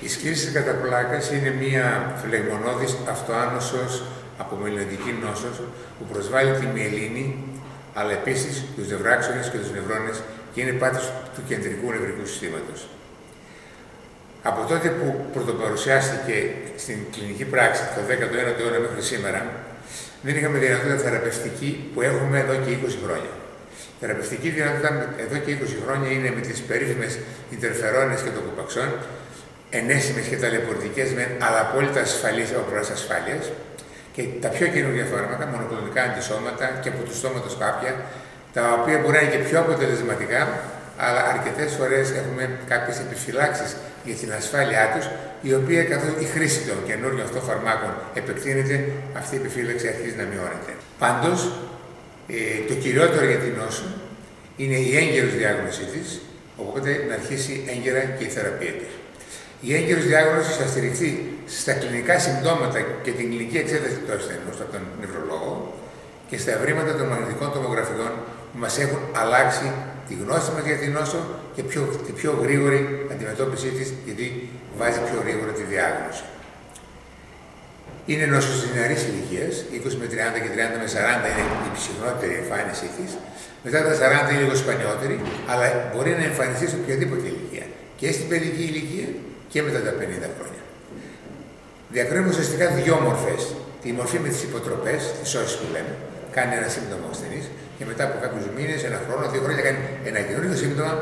Η σκλήρυνση κατά πλάκας είναι μία φλεγμονώδης αυτοάνωσος απομελλοντική νόσος που προσβάλλει τη μυελίνη, αλλά επίσης τους νευράξονες και τους νευρώνες και είναι πάθος του κεντρικού νευρικού συστήματος. Από τότε που πρωτοπαρουσιάστηκε στην κλινική πράξη το 19ο αιώνα μέχρι σήμερα, δεν είχαμε δυνατότητα θεραπευτική που έχουμε εδώ και 20 χρόνια. Η θεραπευτική δυνατότητα εδώ και 20 χρόνια είναι με τις περίφημες ιντερφερόνες και των κοπαξών, ενέσιμες και ταλαιπωρητικές μεν, αλλά απόλυτα ασφαλείς από πλευράς ασφάλειας, και τα πιο καινούργια φάρμακα, μονοκλονικά αντισώματα και από του στόματος κάποια, τα οποία μπορεί να είναι και πιο αποτελεσματικά, αλλά αρκετές φορές έχουμε κάποιες επιφυλάξεις για την ασφάλειά τους, η οποία καθώς η χρήση των καινούριων αυτών φαρμάκων επεκτείνεται, αυτή η επιφύλαξη αρχίζει να μειώνεται. Πάντως, το κυριότερο για την νόσο είναι η έγκαιρος διάγνωσή της, οπότε να αρχίσει έγκαιρα και η θεραπεία της. Η έγκαιρος διάγνωση θα στηριχθεί στα κλινικά συμπτώματα και την κλινική εξέταση του ασθενούς από τον νευρολόγο και στα ευρήματα των μαγνητικών τομογραφιών που μας έχουν αλλάξει τη γνώση μας για την νόσο και τη πιο γρήγορη αντιμετώπιση της, γιατί βάζει πιο γρήγορα τη διάγνωση. Είναι νόσος της νεαρής ηλικίας, 20 με 30 και 30 με 40 είναι η συχνότερη εμφάνισή της. Μετά τα 40 είναι λίγο σπανιότερη, αλλά μπορεί να εμφανιστεί σε οποιαδήποτε ηλικία. Και στην παιδική ηλικία και μετά τα 50 χρόνια. Διακρίνουμε ουσιαστικά δύο μορφές. Τη μορφή με τις υποτροπές, τις ώσεις που λέμε, κάνει ένα σύμπτωμα ο ασθενής και μετά από κάποιους μήνες, ένα χρόνο, 2 χρόνια κάνει ένα καινούργιο σύμπτωμα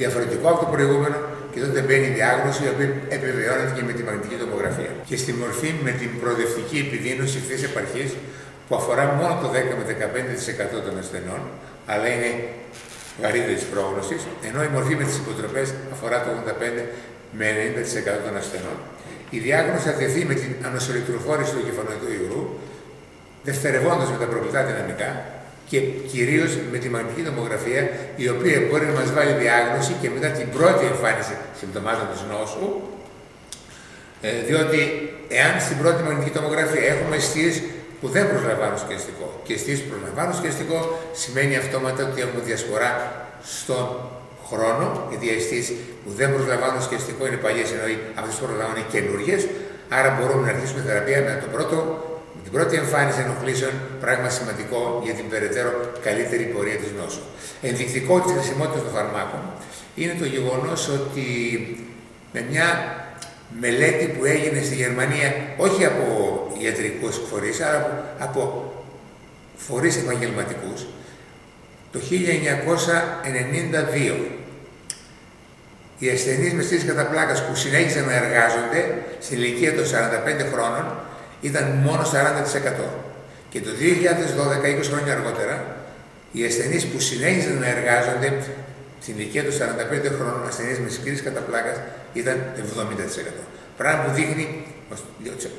διαφορετικό από το προηγούμενο και τότε μπαίνει η διάγνωση η οποία επιβεβαιώνεται και με τη μαγνητική τομογραφία. Και στη μορφή με την προοδευτική επιδείνωση ευθύς επ' αρχής που αφορά μόνο το 10 με 15% των ασθενών, αλλά είναι βαρύτερης πρόγνωσης, ενώ η μορφή με τις υποτροπές αφορά το 85 με 90% των ασθενών. Η διάγνωση θα τεθεί με την ανοσολεκτροφόρηση του κεφαλοειδού υγρού, δευτερευόντως με τα προκλητά δυναμικά και κυρίως με τη μαγνητική τομογραφία, η οποία μπορεί να μας βάλει διάγνωση και μετά την πρώτη εμφάνιση συμπτωμάτων της νόσου, διότι εάν στην πρώτη μαγνητική τομογραφία έχουμε αιστείες που δεν προσλαμβάνουν σκιαστικό και αιστείες που προσλαμβάνουν σκιαστικό, σημαίνει αυτόματα ότι έχουμε διασπορά στον χρόνο, γιατί οι αιστείες που δεν προσλαμβάνουν σκιαστικό είναι παλιές, ενώ αυτές που προσλαμβάνουν είναι καινούργιες. Άρα μπορούμε να αρχίσουμε θεραπεία με την πρώτη εμφάνιση ενοχλήσεων, πράγμα σημαντικό για την περαιτέρω καλύτερη πορεία της νόσου. Ενδεικτικό της χρησιμότητας των φαρμάκων είναι το γεγονός ότι με μια μελέτη που έγινε στη Γερμανία, όχι από ιατρικούς φορείς, αλλά από φορείς επαγγελματικούς, το 1992. Οι ασθενείς με σκλήρυνση κατά πλάκας που συνέχισαν να εργάζονται στην ηλικία των 45 χρόνων ήταν μόνο 40%. Και το 2012, 20 χρόνια αργότερα, οι ασθενείς που συνέχισαν να εργάζονται στην ηλικία των 45 χρόνων, ασθενείς με σκλήρυνση κατά πλάκας, ήταν 70%. Πράγμα που δείχνει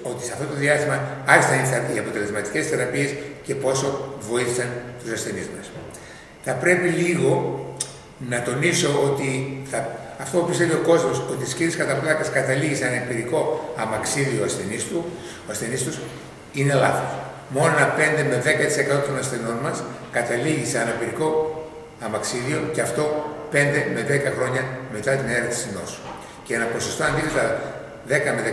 ότι σε αυτό το διάστημα άρχισαν οι αποτελεσματικές θεραπείες και πόσο βοήθησαν τους ασθενείς μας. Θα πρέπει λίγο να τονίσω ότι αυτό που πιστεύει ο κόσμος, ότι η σκλήρυνση κατά πλάκας καταλήγει σε ένα εμπειρικό αμαξίδιο ο ασθενής τους, είναι λάθος. Μόνο ένα 5 με 10% των ασθενών μας καταλήγει σε ένα εμπειρικό αμαξίδιο και αυτό 5 με 10 χρόνια μετά την έναρξη της νόσου. Και ένα ποσοστό αντίθετα 10 με 15%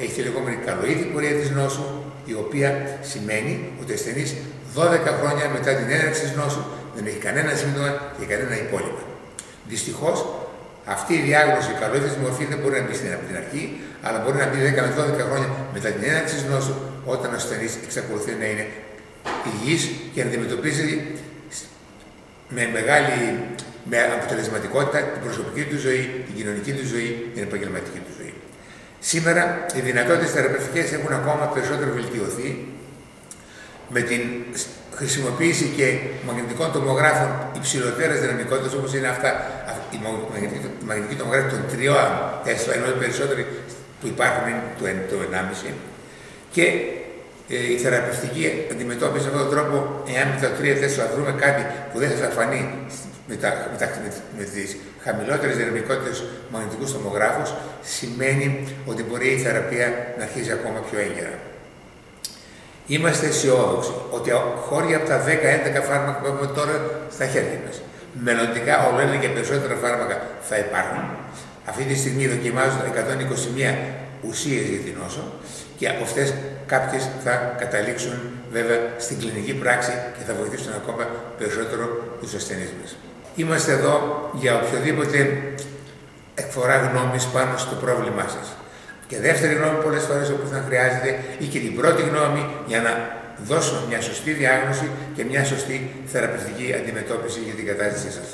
έχει τη λεγόμενη καλοήθη πορεία της νόσου, η οποία σημαίνει ότι ο ασθενής 12 χρόνια μετά την έναρξη της νόσου δεν έχει κανένα σύμπτωμα και κανένα υπόλοιπα. Δυστυχώς, αυτή η διάγνωση, η καλοήθης μορφή δεν μπορεί να μπει από την αρχή, αλλά μπορεί να μπει 10 με 12 χρόνια μετά την έναρξη της νόσου, όταν ο ασθενής εξακολουθεί να είναι υγιής και να αντιμετωπίζει με αποτελεσματικότητα την προσωπική του ζωή, την κοινωνική του ζωή, την επαγγελματική του ζωή. Σήμερα, οι δυνατότητες θεραπευτικές έχουν ακόμα περισσότερο βελτιωθεί με την χρησιμοποίηση και μαγνητικών τομογράφων υψηλότερης δυναμικότητας, όπως είναι αυτά, η μαγνητική τομογράφη των 3 Τέσλα, ενώ οι περισσότεροι που υπάρχουν είναι το 1,5. Και η θεραπευτική αντιμετώπιση με αυτόν τον τρόπο, εάν με τα 3 Τέσλα βρούμε κάτι που δεν θα φανεί με τις χαμηλότερες δυναμικότητες μαγνητικούς τομογράφους, σημαίνει ότι μπορεί η θεραπεία να αρχίσει ακόμα πιο έγκαιρα. Είμαστε αισιόδοξοι ότι χώρια από τα 10-11 φάρμακα που έχουμε τώρα στα χέρια μας, Μελλοντικά όλο ένα και περισσότερα φάρμακα θα υπάρχουν. Αυτή τη στιγμή δοκιμάζονται 121 ουσίες για την νόσο και από αυτές κάποιες θα καταλήξουν βέβαια στην κλινική πράξη και θα βοηθήσουν ακόμα περισσότερο τους ασθενείς μας. Είμαστε εδώ για οποιοδήποτε εκφορά γνώμης πάνω στο πρόβλημά σας. Και δεύτερη γνώμη πολλές φορές όπου θα χρειάζεται ή και την πρώτη γνώμη για να δώσουμε μια σωστή διάγνωση και μια σωστή θεραπευτική αντιμετώπιση για την κατάστασή σας.